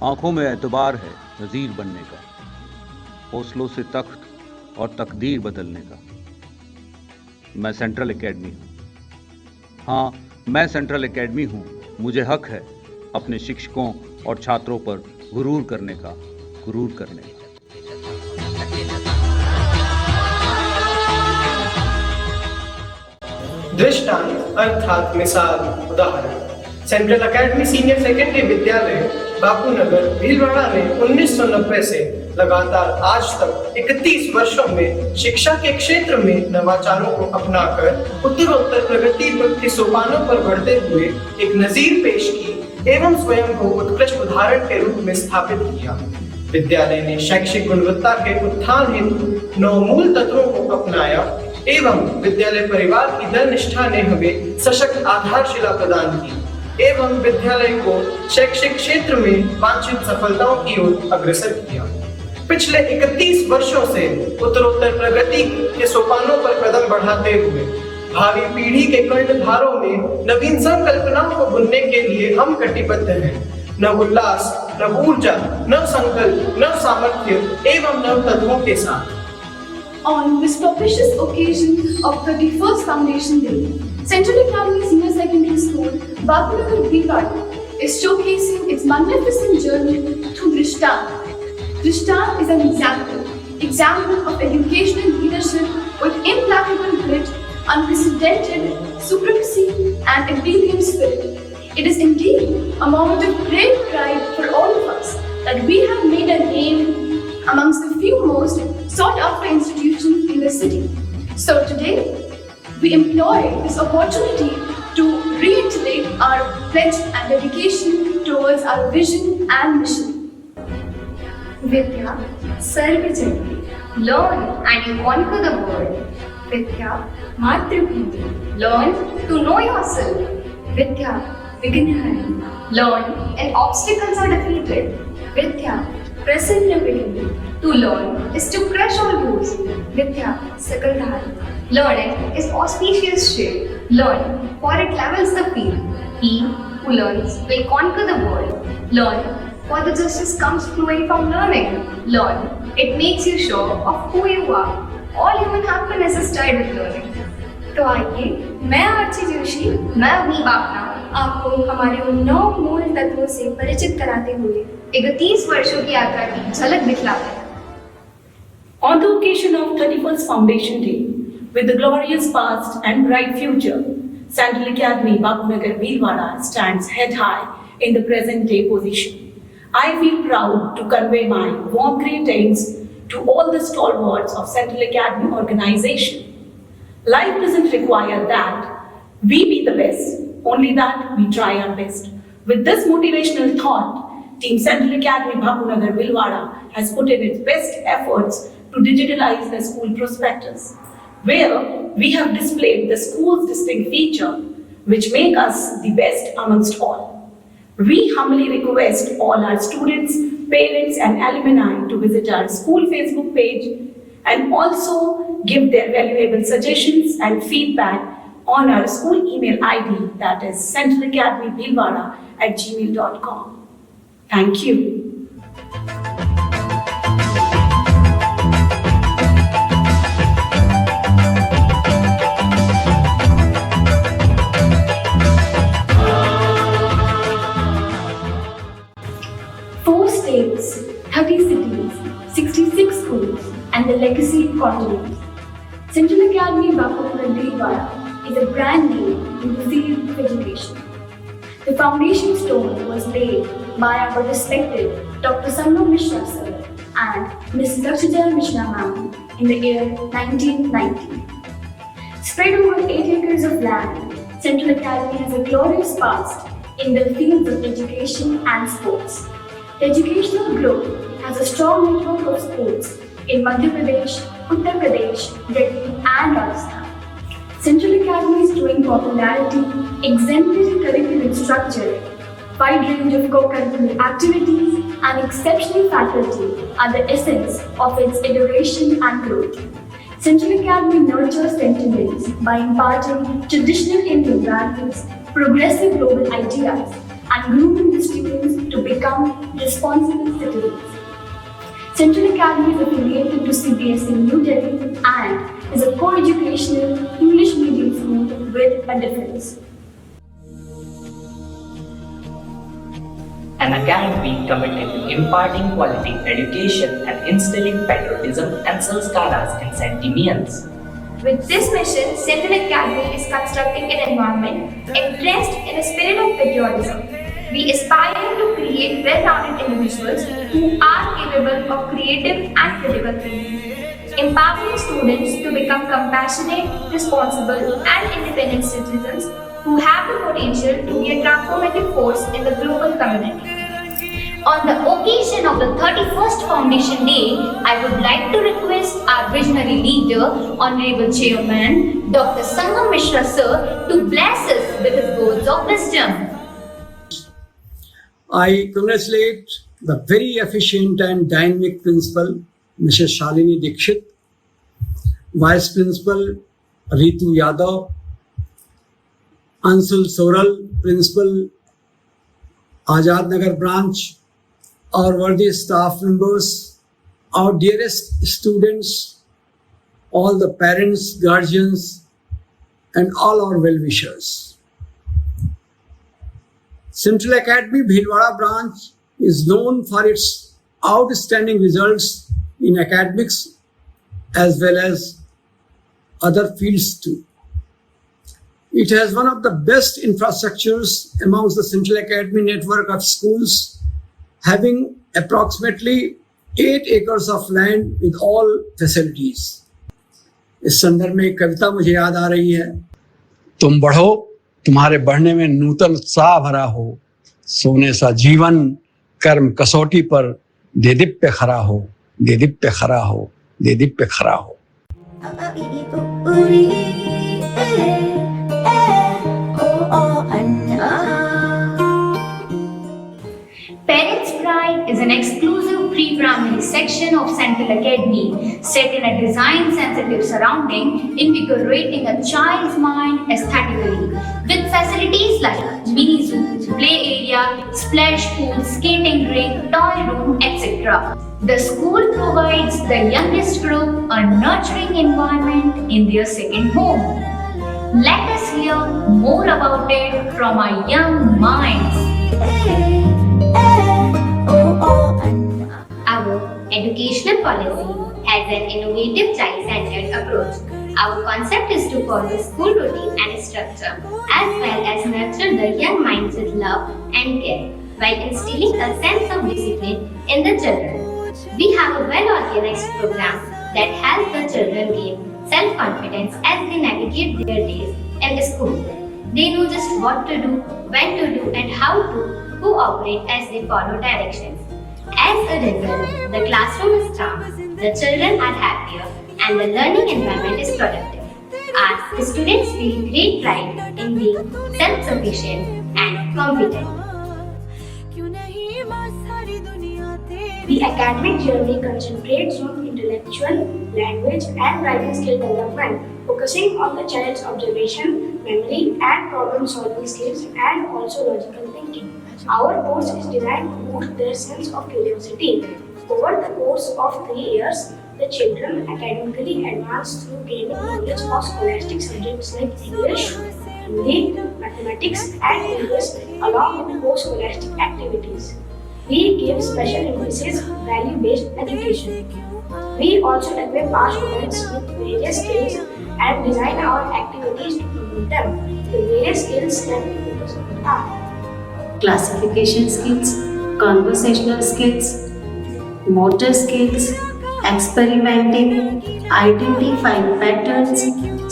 आंखों में एतबार है नज़ीर बनने का, हौसलों से तख्त और तकदीर बदलने का। मैं सेंट्रल एकेडमी हूँ। हाँ, मैं सेंट्रल एकेडमी हूँ। मुझे हक है अपने शिक्षकों और छात्रों पर गुरूर करने का। दृष्टांत अर्थात मिसाल, उदाहरण। सेंट्रल एकेडमी सीनियर सेकेंडरी विद्यालय बापूनगर भीलवाड़ा ने 1990 से लगातार आज तक 31 वर्षों में शिक्षा के क्षेत्र में नवाचारों को अपनाकर उत्तरोत्तर प्रगति के सोपानों पर बढ़ते हुए एक नजीर पेश की एवं स्वयं को उत्कृष्ट उदाहरण के रूप में स्थापित किया। विद्यालय ने शैक्षिक गुणवत्ता के उत्थान हेतु 9 मूल तत्वों को अपनाया एवं विद्यालय परिवार की दृढ़ निष्ठा ने हमें सशक्त आधारशिला प्रदान की एवं विद्यालय को शैक्षिक क्षेत्र में वांछित सफलताओं की ओर अग्रसर किया। पिछले 31 वर्षों से उत्तरोत्तर प्रगति के सोपानों पर कदम बढ़ाते हुए भावी पीढ़ी के कर्णधारों में नवीन संकल्पनाओं को बुनने के लिए हम कटिबद्ध हैं। न उल्लास, न ऊर्जा, न संकल्प, न सामर्थ्य एवं नव तत्वों के साथ। On this propitious occasion of 31st Foundation Day, Central Academy Senior Secondary School, Bapunagar, Bhilwara, is showcasing its magnificent journey through Drishtant. Drishtant is an example of educational leadership with implacable grit, unprecedented supremacy, and obedient spirit. It is indeed a moment of great pride for all of us that we have made a name amongst the few most sought-after institutions in the city. So today, we employ this opportunity to reiterate our pledge and dedication towards our vision and mission. Vidya, Sarvajani, learn and you conquer the world. Vidya, Matrabhuti, learn to know yourself. Vidya, Vignahari, learn and obstacles are defeated. Vidya, Prasanna Vigni, to learn is to crush all woes. Vidya, Sakaldhari, learning is auspicious shade. Learn, for it levels the field. He who learns will conquer the world. Learn, for the justice comes flowing from learning. Learn, it makes you sure of who you are. All human happiness is tied with learning. तो आइए, मैं आरती जोशी, मैं अवनी बापना आपको हमारे उन 9 मूल तत्वों से परिचित कराते हुए 31 वर्षों की यात्रा की झलक दिखलाते हैं। On the occasion of 31st Foundation Day, with the glorious past and bright future, Central Academy Bapunagar Bhilwara stands head high in the present day position. I feel proud to convey my warm greetings to all the stalwarts of Central Academy organization. Life doesn't require that we be the best, only that we try our best. With this motivational thought, Team Central Academy Bapunagar Bhilwara has put in its best efforts to digitalize the school prospectus, where we have displayed the school's distinct feature, which make us the best amongst all. We humbly request all our students, parents and alumni to visit our school Facebook page and also give their valuable suggestions and feedback on our school email ID, that is centralacademybhilwara@gmail.com. Thank you. Four states, 30 cities, 66 schools, and the legacy continues. Central Academy Bapunagar Bhilwara is a brand name in the field of education. The foundation stone was laid by our respected Dr. Sanam Mishra sir and Ms. Lakshya Mishra ma'am in the year 1990. Spread over 8 acres of land, Central Academy has a glorious past in the fields of education and sports. The educational growth has a strong network of schools in Madhya Pradesh, Uttar Pradesh, Delhi and Rajasthan. Central Academy's growing popularity, exemplary curriculum structure, wide range of co-curricular activities and exceptional faculty are the essence of its iteration and growth. Central Academy nurtures sentiments by imparting traditional Indian values, progressive global ideas, and grooming the students to become responsible citizens. Central Academy is affiliated to CBSE New Delhi and is a co-educational English medium school with a difference. An academy committed to imparting quality education and instilling patriotism and sanskaras in centimeters. With this mission, Central Academy is constructing an environment entraced in a spirit of patriotism. We aspire to create well-rounded individuals who are capable of creative and critical thinking, empowering students to become compassionate, responsible, and independent citizens who have the potential to be a transformative force in the global community. On the occasion of the 31st Foundation Day, I would like to request our visionary leader, Honorable Chairman, Dr. Sangam Mishra Sir, to bless us with his words of wisdom. I congratulate the very efficient and dynamic principal, Mrs. Shalini Dikshit, Vice Principal Ritu Yadav, Ansul Soral, Principal, Azad Nagar Branch, our worthy staff members, our dearest students, all the parents, guardians, and all our well-wishers. Central Academy Bhilwara branch is known for its outstanding results in academics as well as other fields too. It has one of the best infrastructures amongst the Central Academy network of schools, having approximately 8 acres of land with all facilities. इस संदर्भ में एक कविता मुझे याद आ रही है। तुम बढ़ो, तुम्हारे बढ़ने में नूतन उत्साह भरा हो, सोने सा जीवन कर्म कसौटी पर दे दिप्य खरा हो, दे दिप्य खरा हो, दे दिप्य खरा हो। Parents Pride is an exclusive pre-primary section of Central Academy set in a design-sensitive surrounding, invigorating a child's mind aesthetically, with facilities like mini zoo, play area, splash pool, skating rink, toy room, etc. The school provides the youngest group a nurturing environment in their second home. Let us hear more about it from our young minds. Our educational policy has an innovative child-centered approach. Our concept is to follow school routine and structure, as well as nurture the young minds with love and care, while instilling a sense of discipline in the children. We have a well-organized program that helps the children gain self-confidence as they navigate their days in school. They know just what to do, when to do, and how to cooperate as they follow directions. As a result, the classroom is calm, the children are happier, and the learning environment is productive. Our students feel great pride in being self-sufficient and competent. The academic journey concentrates on intellectual, language, and writing skill development, focusing on the child's observation, memory, and problem-solving skills, and also logical thinking. Our course is designed to boost their sense of curiosity. Over the course of 3 years, the children academically advance through gaining knowledge of scholastic subjects like English, Hindi, mathematics, and English, along with post-scholastic activities. We give special emphasis value-based education. We also equip our students with various skills and design our activities to promote them. The various skills that we focus on are classification skills, conversational skills, motor skills, experimenting, identifying patterns,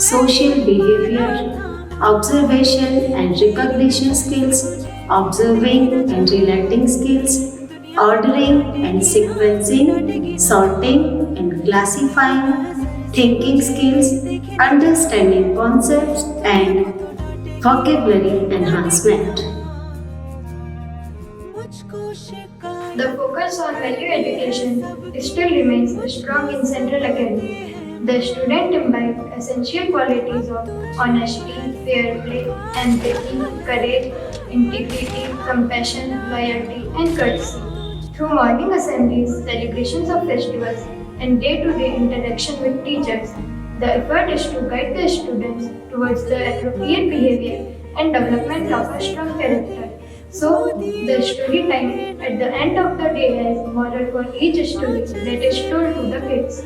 social behavior, observation and recognition skills, observing and relating skills, ordering and sequencing, sorting and classifying, thinking skills, understanding concepts, and vocabulary enhancement. The focus on value education still remains strong in Central Academy. The student imbibed essential qualities of honesty, fair play, empathy, courage, integrity, compassion, loyalty, and courtesy. Through morning assemblies, celebrations of festivals, and day-to-day interaction with teachers, the effort is to guide the students towards the appropriate behavior and development of a strong character. So, the story time at the end of the day has moral for each story that is told to the kids.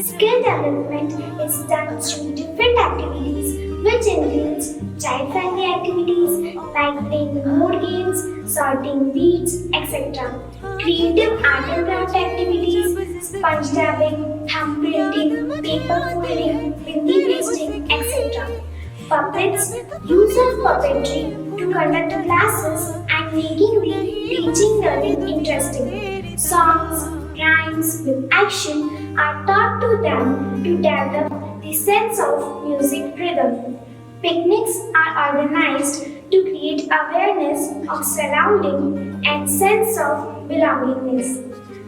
Skill development is done through different activities, which includes child-friendly activities like playing board games, sorting weeds, etc. Creative art and craft activities, sponge dabbing, thumb printing, paper folding, bindi pasting, etc. Puppets, use of puppetry to conduct classes and making the teaching learning interesting. Songs, rhymes with action are taught to them to develop the sense of music rhythm. Picnics are organized to create awareness of surrounding and sense of belongingness.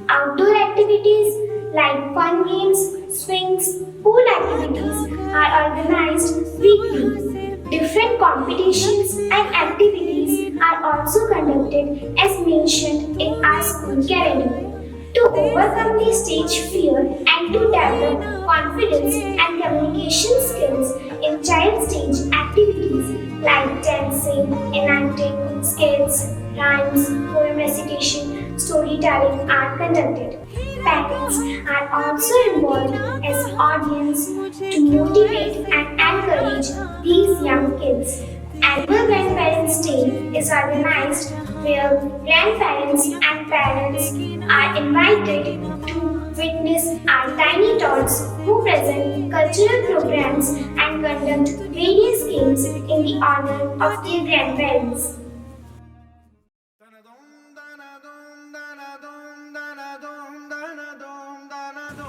Outdoor activities like fun games, swings, pool activities are organized weekly. Different competitions and activities are also conducted as mentioned in our school calendar. To overcome the stage fear and to develop confidence and communication skills in child stage activities like dancing, enacting, skits, rhymes, poem recitation, storytelling are conducted. Parents are also involved as audience to motivate and encourage these young kids. Annual Grandparents' Day is organized where grandparents and parents are invited to witness our tiny tots who present cultural programs and conduct various games in the honor of their grandparents.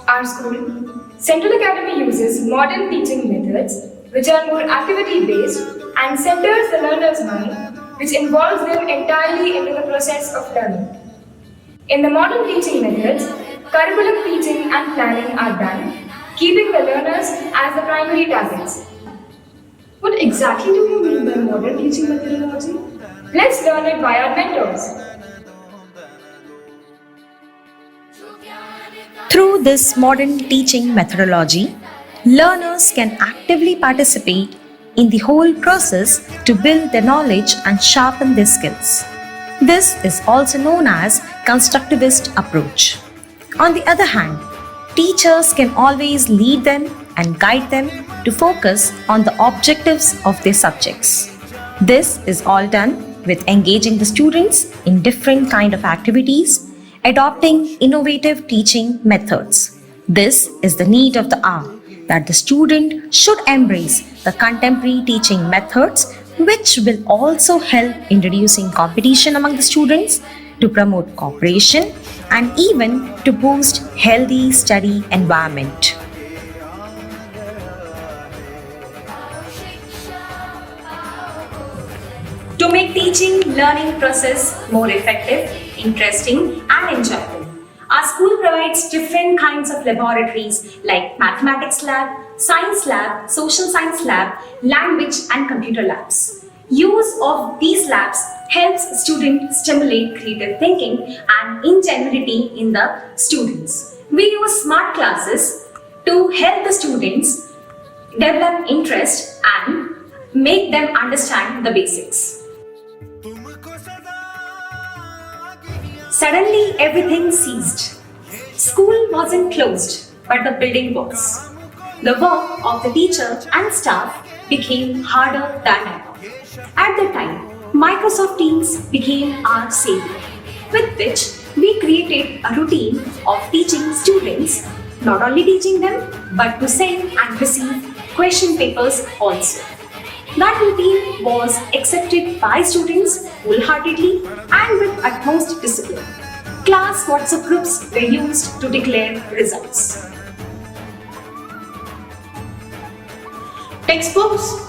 Our school, Central Academy uses modern teaching methods which are more activity-based and centers the learner's mind, which involves them entirely into the process of learning. In the modern teaching methods, curriculum teaching and planning are done, keeping the learners as the primary targets. What exactly do you mean by modern teaching methodology? Let's learn it by our mentors. Through this modern teaching methodology, learners can actively participate in the whole process to build their knowledge and sharpen their skills. This is also known as constructivist approach. On the other hand, teachers can always lead them and guide them to focus on the objectives of their subjects. This is all done with engaging the students in different kind of activities, adopting innovative teaching methods. This is the need of the hour, that the student should embrace the contemporary teaching methods, which will also help in reducing competition among the students, to promote cooperation, and even to boost healthy study environment. To make teaching learning process more effective, interesting and enjoyable, our school provides different kinds of laboratories like mathematics lab, science lab, social science lab, language and computer labs. Use of these labs helps students stimulate creative thinking and ingenuity in the students. We use smart classes to help the students develop interest and make them understand the basics. Suddenly everything ceased. School wasn't closed, but the building was. The work of the teacher and staff became harder than ever. At the time, Microsoft Teams became our savior, with which we created a routine of teaching students, not only teaching them, but to send and receive question papers also. That routine was accepted by students wholeheartedly and with utmost discipline. Class WhatsApp groups were used to declare results. Textbooks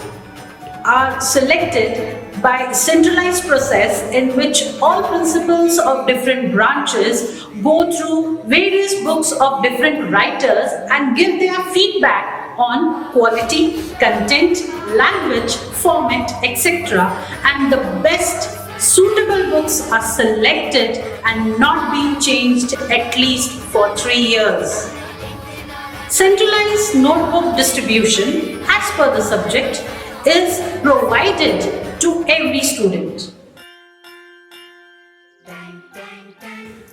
are selected by centralized process in which all principals of different branches go through various books of different writers and give their feedback on quality, content, language, format, etc. And the best suitable books are selected and not being changed at least for 3 years. Centralized notebook distribution as per the subject is provided to every student.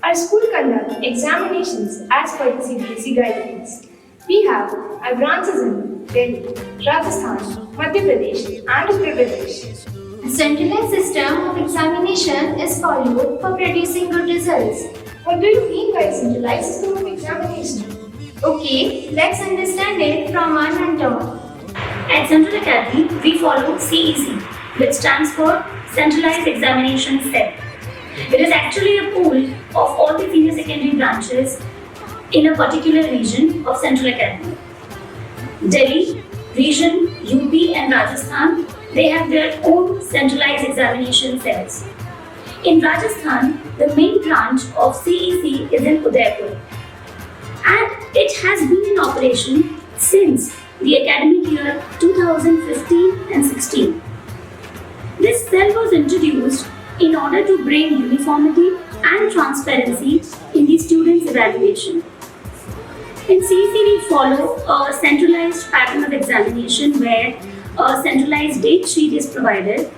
Our school conducts examinations as per the CBSE guidelines. We have our branches in Delhi, Rajasthan, Madhya Pradesh, and Uttar Pradesh. A centralized system of examination is followed for producing good results. What do you mean by centralized system of examination? Okay, let's understand it from our mentor. At Central Academy, we follow CEC, which stands for Centralized Examination Cell. It is actually a pool of all the senior secondary branches in a particular region of Central Academy. Delhi, region, UP and Rajasthan, they have their own centralized examination cells. In Rajasthan, the main branch of CEC is in Udaipur, and it has been in operation since the academic year 2015 and 16. This cell was introduced in order to bring uniformity and transparency in the students' evaluation. In CEC, we follow a centralized pattern of examination where a centralized date sheet is provided.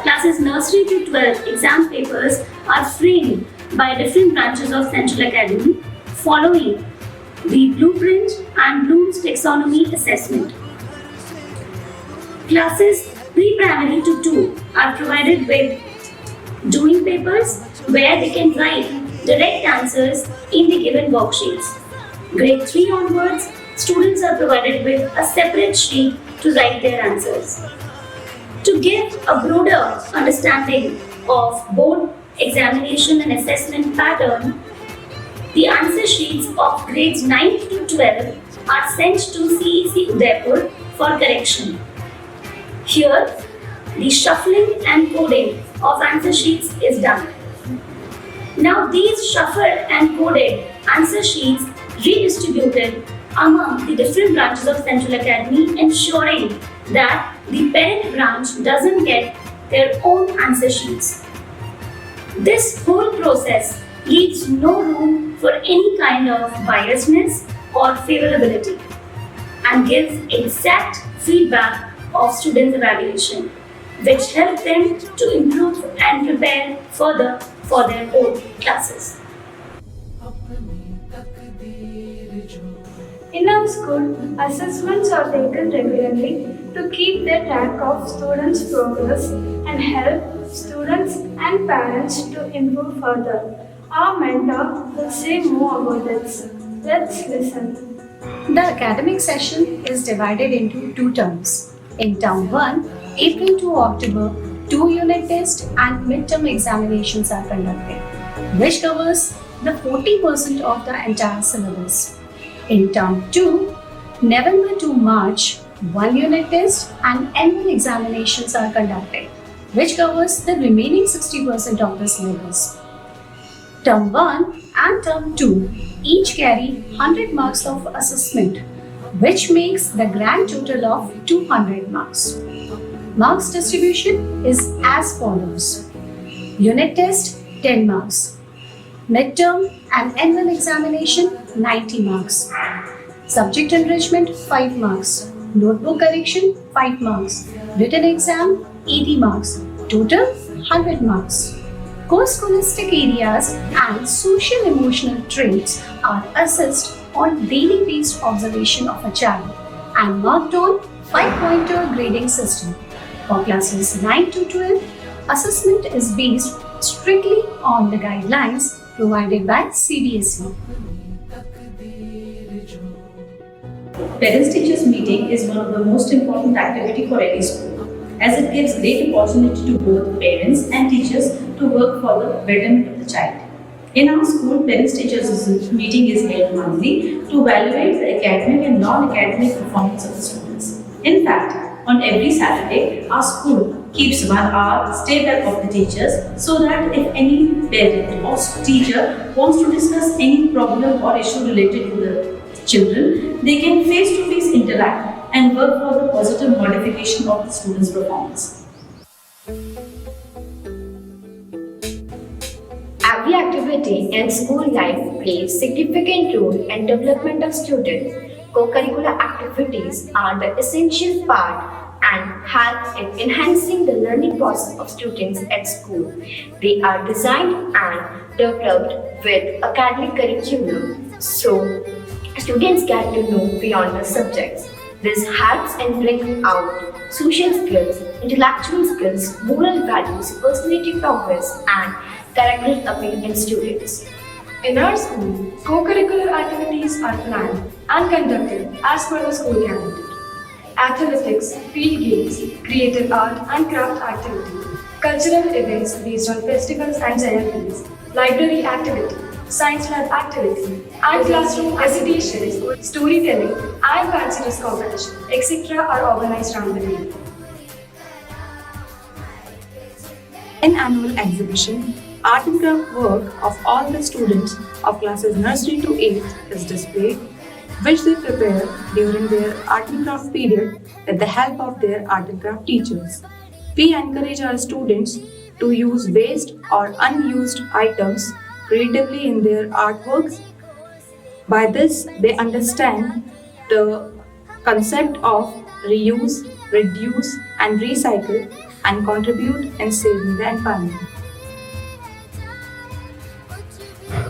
Classes nursery to 12 exam papers are framed by different branches of Central Academy following the blueprint and Bloom's taxonomy assessment. Classes pre-primary to 2 are provided with doing papers where they can write direct answers in the given worksheets. Grade 3 onwards, students are provided with a separate sheet to write their answers. To give a broader understanding of both examination and assessment pattern, the answer sheets of grades 9 to 12 are sent to CEC Udaipur for correction. Here, the shuffling and coding of answer sheets is done. Now these shuffled and coded answer sheets redistributed among the different branches of Central Academy, ensuring that the parent branch doesn't get their own answer sheets. This whole process leaves no room for any kind of biasness or favorability and gives exact feedback of students' evaluation, which helps them to improve and prepare further for their own classes. In our school, assessments are taken regularly to keep the track of students' progress and help students and parents to improve further. Our mentor will say more about this. Let's listen. The academic session is divided into 2 terms. In term 1, April to October, 2 unit tests and midterm examinations are conducted, which covers the 40% of the entire syllabus. In term 2, November to March, 1 unit test and annual examinations are conducted, which covers the remaining 60% of the syllabus. Term 1 and Term 2 each carry 100 marks of assessment, which makes the grand total of 200 marks. Marks distribution is as follows. Unit test 10 marks. Midterm and annual examination 90 marks. Subject enrichment 5 marks. Notebook correction 5 marks. Written exam 80 marks. Total 100 marks. Co-scholastic areas and social emotional traits are assessed on daily based observation of a child and marked on 5-pointer grading system. For classes 9 to 12, assessment is based strictly on the guidelines provided by CBSE. Parents-teachers meeting is one of the most important activity for any school, as it gives great opportunity to both parents and teachers to work for the betterment of the child. In our school, parents-teachers meeting is held monthly to evaluate the academic and non-academic performance of the students. In fact, on every Saturday, our school keeps 1 hour stay back of the teachers so that if any parent or teacher wants to discuss any problem or issue related to the children, they can face-to-face interact and work for the positive modification of the students' performance. Every activity in school life plays significant role in development of students. Co-curricular activities are the essential part and help in enhancing the learning process of students at school. They are designed and developed with academic curriculum, so students get to know beyond the subjects. This helps in bringing out social skills, intellectual skills, moral values, personality progress, and character appeal in students. In our school, co-curricular activities are planned and conducted as per the school calendar. Athletics, field games, creative art and craft activity, cultural events based on festivals and ceremonies, library activity, science lab activity, and classroom recitations, storytelling and fancy dress competition, etc. are organized around the day. In annual exhibition, art and craft work of all the students of classes nursery to 8th is displayed, which they prepare during their art and craft period with the help of their art and craft teachers. We encourage our students to use waste or unused items creatively in their artworks. By this, they understand the concept of reuse, reduce, and recycle and contribute in saving the environment.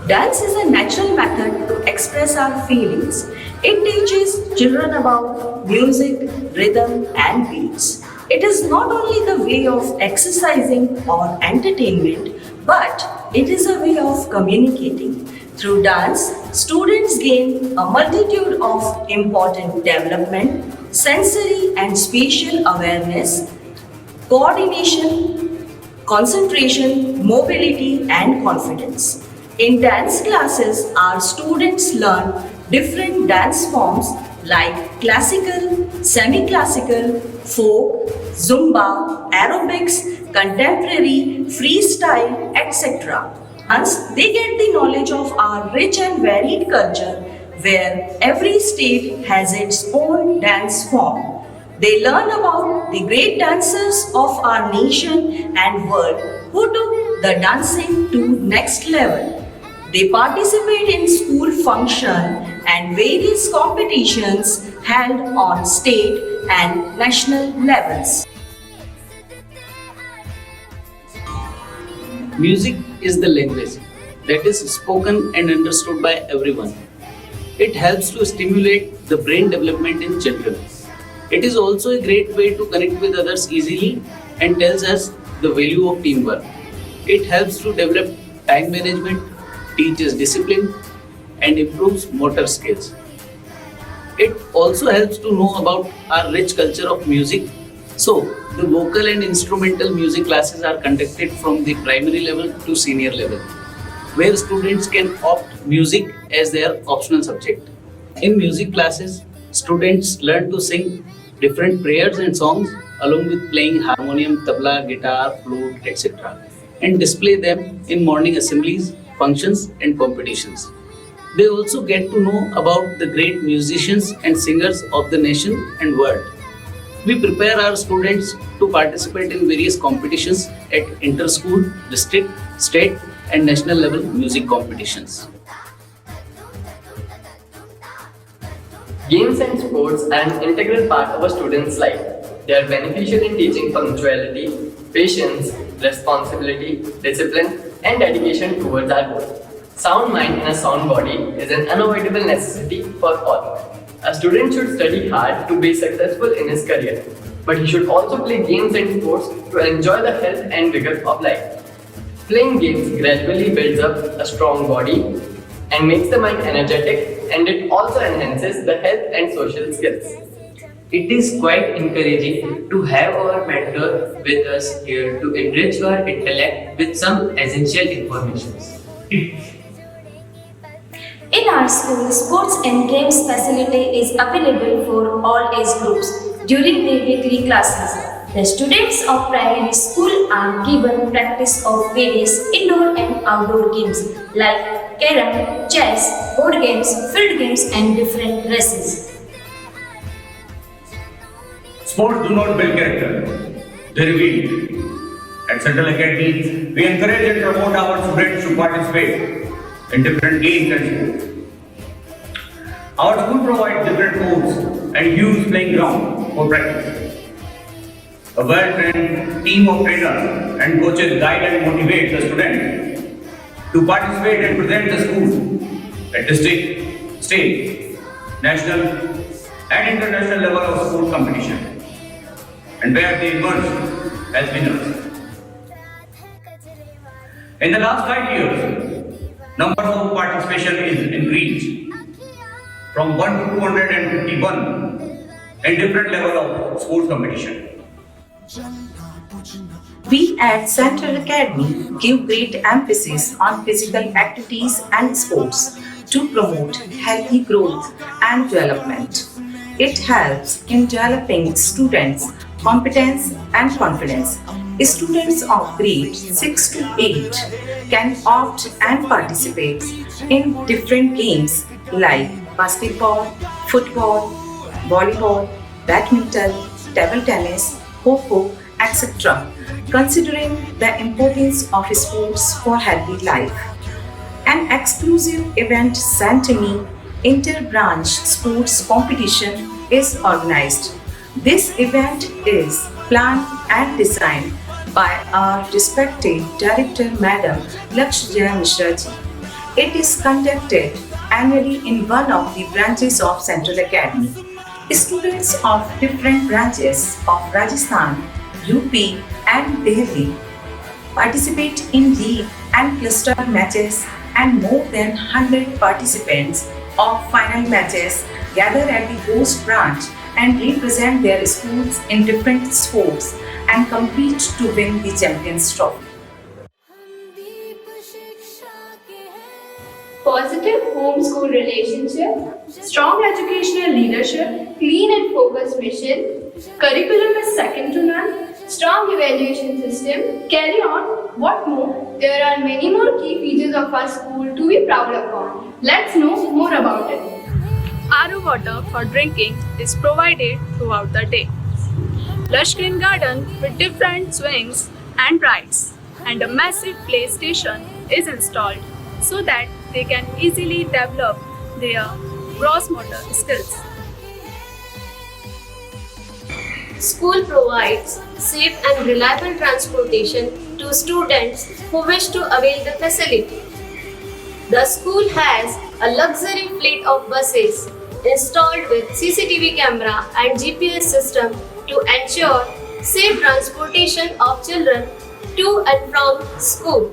Dance is a natural method to express our feelings. It teaches children about music, rhythm, and beats. It is not only the way of exercising or entertainment, but it is a way of communicating. Through dance, students gain a multitude of important development, sensory and spatial awareness, coordination, concentration, mobility, and confidence. In dance classes, our students learn different dance forms like classical, semi-classical, folk, Zumba, aerobics, contemporary, freestyle, etc. Hence, they get the knowledge of our rich and varied culture where every state has its own dance form. They learn about the great dancers of our nation and world who took the dancing to next level. They participate in school function and various competitions held on state and national levels. Music is the language that is spoken and understood by everyone. It helps to stimulate the brain development in children. It is also a great way to connect with others easily and tells us the value of teamwork. It helps to develop time management, teaches discipline, and improves motor skills. It also helps to know about our rich culture of music. So, the vocal and instrumental music classes are conducted from the primary level to senior level, where students can opt music as their optional subject. In music classes, students learn to sing different prayers and songs along with playing harmonium, tabla, guitar, flute, etc. and display them in morning assemblies, functions and competitions. They also get to know about the great musicians and singers of the nation and world. We prepare our students to participate in various competitions at inter-school, district, state and national level music competitions. Games and sports are an integral part of a student's life. They are beneficial in teaching punctuality, patience, responsibility, discipline, and dedication towards our goal. Sound mind in a sound body is an unavoidable necessity for all. A student should study hard to be successful in his career, but he should also play games and sports to enjoy the health and vigor of life. Playing games gradually builds up a strong body and makes the mind energetic, and it also enhances the health and social skills. It is quite encouraging to have our mentor with us here to enrich our intellect with some essential information. In our school, sports and games facility is available for all age groups during the weekly classes. The students of primary school are given practice of various indoor and outdoor games like carom, chess, board games, field games and different races. Sports do not build character, they reveal it. At Central Academy, we encourage and promote our students to participate in different games and sports. Our school provides different courts and huge playing ground for practice. A well-trained team of trainers and coaches guide and motivate the students to participate and present the school at district, state, national and international level of sport competition, and where they emerge as winners. In the last 5 years, number of participation is increased from 1 to 251 in different level of sports competition. We at Central Academy give great emphasis on physical activities and sports to promote healthy growth and development. It helps in developing students' competence and confidence. Students of grades 6 to 8 can opt and participate in different games like basketball, football, volleyball, badminton, table tennis, kho-kho, etc., considering the importance of sports for healthy life. An exclusive event Centennial Inter-Branch Sports Competition is organized. This event is planned and designed by our respected Director Madam Lakshya Mishra ji. It is conducted annually in one of the branches of Central Academy. Students of different branches of Rajasthan, UP and Delhi participate in league and cluster matches, and more than 100 participants of final matches gather at the host branch and represent their schools in different sports and compete to win the Champions Trophy. Positive home-school relationship, strong educational leadership, clean and focused mission, curriculum is second to none, strong evaluation system, carry on, what more? There are many more key features of our school to be proud upon. Let's know more about it. RO water for drinking is provided throughout the day. Lush green garden with different swings and rides, and a massive play station is installed so that they can easily develop their gross motor skills. School provides safe and reliable transportation to students who wish to avail the facility. The school has a luxury fleet of buses installed with CCTV camera and GPS system to ensure safe transportation of children to and from school.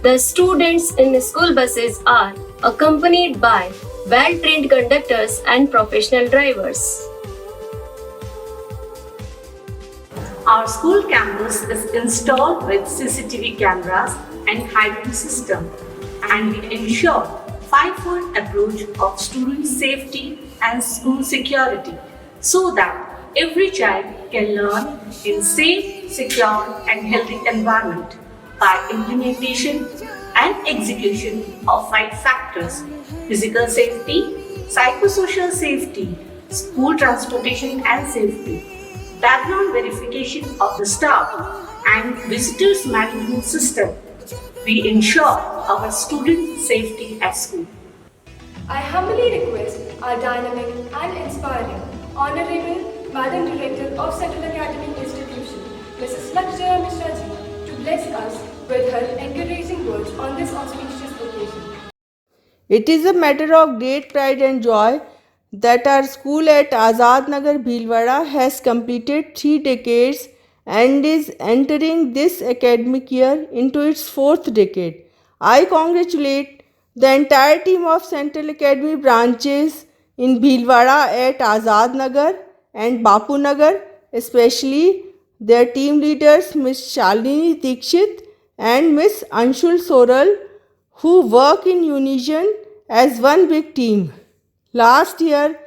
The students in the school buses are accompanied by well-trained conductors and professional drivers. Our school campus is installed with CCTV cameras and hiding system, and we ensure five-fold approach of student safety and school security so that every child can learn in safe, secure and healthy environment by implementation and execution of 5 factors: physical safety, psychosocial safety, school transportation and safety, background verification of the staff and visitors management system. We ensure our student safety at school. I humbly request our dynamic and inspiring Honorable Madam Director of Central Academy Institution, Mrs. Lakshya Mishra ji, to bless us with her encouraging words on this auspicious occasion. It is a matter of great pride and joy that our school at Azad Nagar Bhilwara has completed 3 decades and is entering this academic year into its 4th decade. I congratulate the entire team of Central Academy branches in Bhilwara at Azad Nagar and Bapu Nagar, especially their team leaders Ms. Shalini Dikshit and Ms. Anshul Soral, who work in unison as one big team. Last year,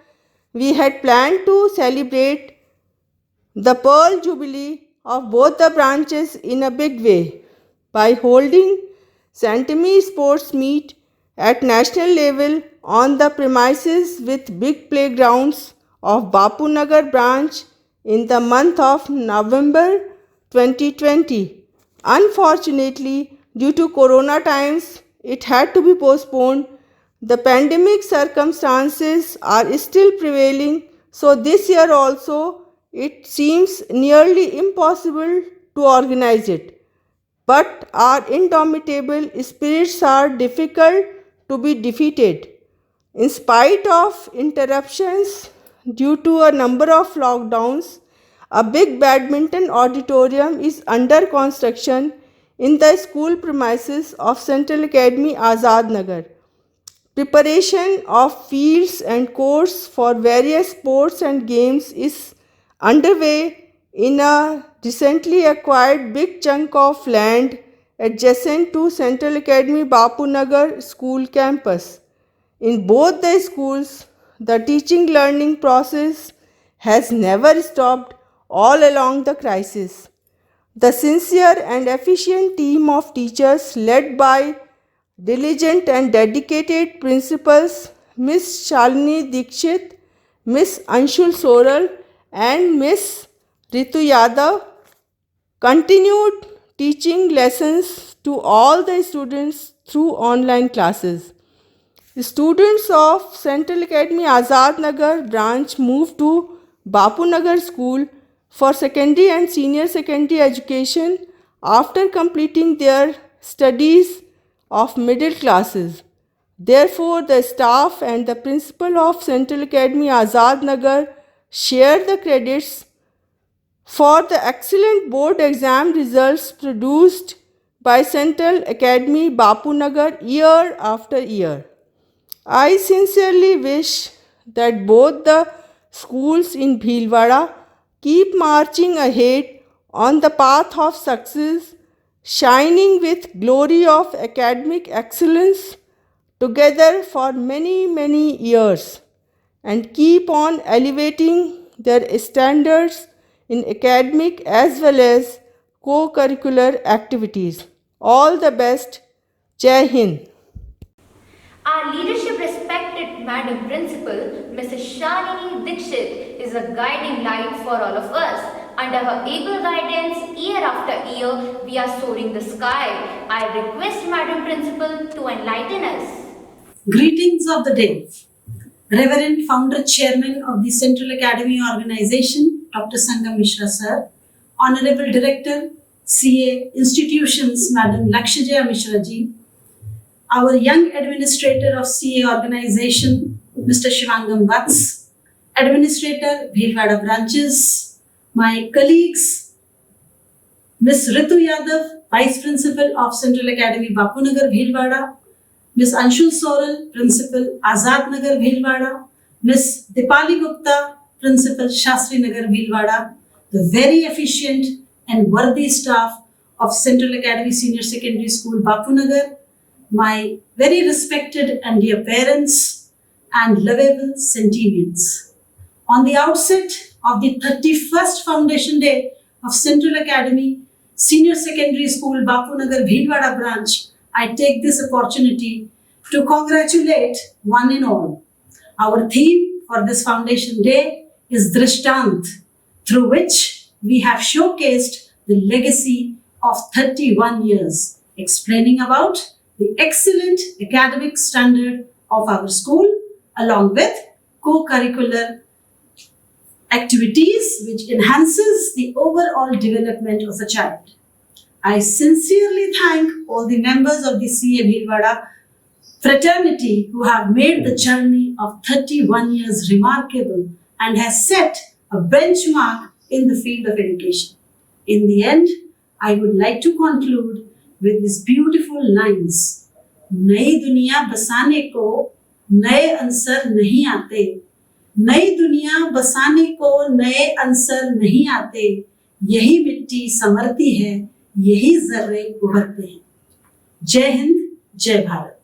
we had planned to celebrate the Pearl Jubilee of both the branches in a big way by holding Centenary Sports Meet at national level on the premises with big playgrounds of Bapu Nagar branch in the month of November 2020. Unfortunately, due to Corona times, it had to be postponed. The pandemic circumstances are still prevailing, so this year also it seems nearly impossible to organize it. But our indomitable spirits are difficult to be defeated. In spite of interruptions due to a number of lockdowns, a big badminton auditorium is under construction in the school premises of Central Academy Azad Nagar. Preparation of fields and courts for various sports and games is underway in a recently acquired big chunk of land adjacent to Central Academy Bapu Nagar school campus. In both the schools, the teaching learning process has never stopped all along the crisis. The sincere and efficient team of teachers led by diligent and dedicated principals Miss Shalini Dikshit, Miss Anshul Soral and Miss Ritu Yadav continued teaching lessons to all the students through online classes. The students of Central Academy Azad Nagar branch moved to Bapu Nagar School for secondary and senior secondary education after completing their studies of middle classes. Therefore, the staff and the principal of Central Academy Azad Nagar share the credits for the excellent board exam results produced by Central Academy Bapu Nagar year after year. I sincerely wish that both the schools in Bhilwara keep marching ahead on the path of success, shining with glory of academic excellence together for many, many years, and keep on elevating their standards in academic as well as co-curricular activities. All the best. Jai Hind. Our leadership respected Madam Principal, Mrs. Shalini Dikshit, is a guiding light for all of us. Under her able guidance, year after year, we are soaring the sky. I request Madam Principal to enlighten us. Greetings of the day. Reverend Founder Chairman of the Central Academy Organization, Dr. Sangam Mishra Sir, Honorable Director, CA Institutions, Madam Lakshya Mishra Ji, our young Administrator of CA Organization, Mr. Shivangam Vats, Administrator, Bhilwara Branches, my colleagues, Ms. Ritu Yadav, Vice Principal of Central Academy Bapu Nagar, Bhilwara, Ms. Anshul Soral, Principal, Azad Nagar, Bhilwara, Ms. Dipali Gupta, Principal, Shastri Nagar, Bhilwara, the very efficient and worthy staff of Central Academy Senior Secondary School, Bapu Nagar, my very respected and dear parents and lovable centennials. On the outset of the 31st Foundation Day of Central Academy Senior Secondary School, Bapu Nagar, Bhilwara branch, I take this opportunity to congratulate one and all. Our theme for this Foundation Day is Drishtant, through which we have showcased the legacy of 31 years, explaining about the excellent academic standard of our school, along with co-curricular activities which enhances the overall development of the child. I sincerely thank all the members of the CA Bhilwara fraternity who have made the journey of 31 years remarkable and has set a benchmark in the field of education. In the end, I would like to conclude with these beautiful lines. नई दुनिया बसाने को नए अंसर नहीं आते, नई दुनिया बसाने को नए अंसर नहीं आते, यही मिट्टी संवरती है, यही जर्रे उभरते हैं। जय हिंद, जय भारत।